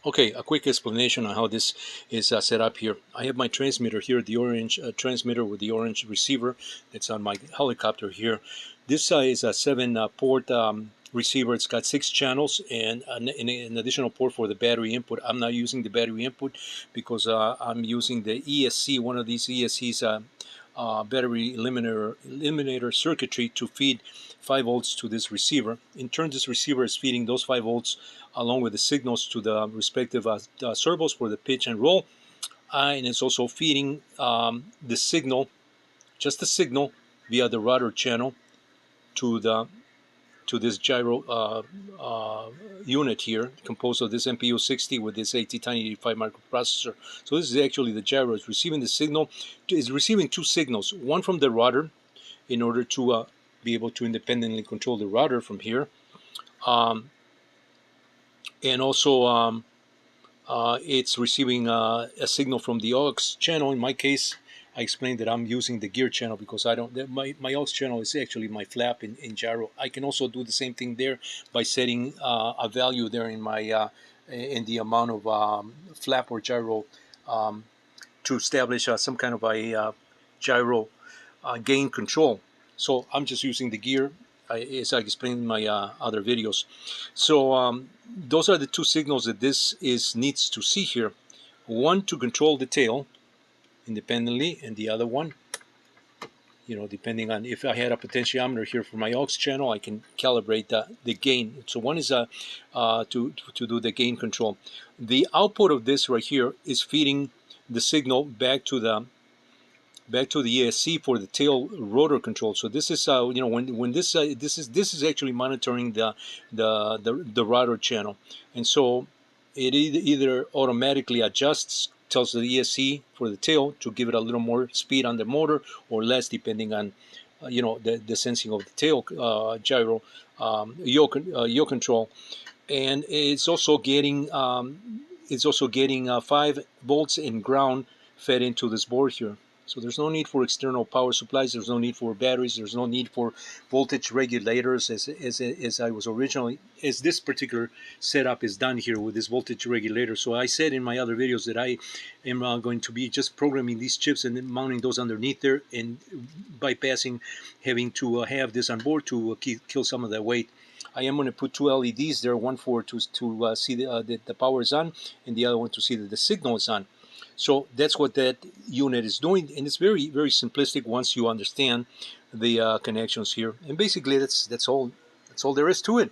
Okay, a quick explanation on how this is set up here. I have my transmitter here, the orange transmitter with the orange receiver that's on my helicopter here. This is a 7 port receiver. It's got 6 channels and an additional port for the battery input. I'm not using the battery input because I'm using the ESC, one of these ESC's battery eliminator circuitry to feed 5 volts to this receiver. In turn, this receiver is feeding those 5 volts along with the signals to the respective servos for the pitch and roll, and it's also feeding the signal, just the signal, via the rotor channel to this gyro unit here, composed of this MPU 60 with this AT1085 microprocessor. So this is actually the gyro. It's receiving the signal. It's receiving 2 signals, one from the rotor in order to be able to independently control the rotor from here, and also it's receiving a signal from the aux channel. In my case, I explained that I'm using the gear channel because I don't. My aux channel is actually my flap in gyro. I can also do the same thing there by setting a value there in my in the amount of flap or gyro to establish some kind of a gyro gain control. So I'm just using the gear as I explained in my other videos. So those are the 2 signals that this needs to see here. One to control the tail independently, and the other one, depending on if I had a potentiometer here for my aux channel, I can calibrate the gain. So one is to do the gain control. The output of this right here is feeding the signal back to the ESC for the tail rotor control. So this is when this is actually monitoring the rotor channel, and so it either automatically adjusts, tells the ESC for the tail to give it a little more speed on the motor or less, depending on the sensing of the tail gyro yaw control, and it's also getting 5 volts in ground fed into this board here. So there's no need for external power supplies. There's no need for batteries. There's no need for voltage regulators as this particular setup is done here with this voltage regulator. So I said in my other videos that I am going to be just programming these chips and then mounting those underneath there and bypassing having to have this on board to kill some of that weight. I am going to put 2 LEDs there, one for to see that the power is on, and the other one to see that the signal is on. So that's what that unit is doing, and it's very, very simplistic once you understand the connections here. And basically, that's all there is to it.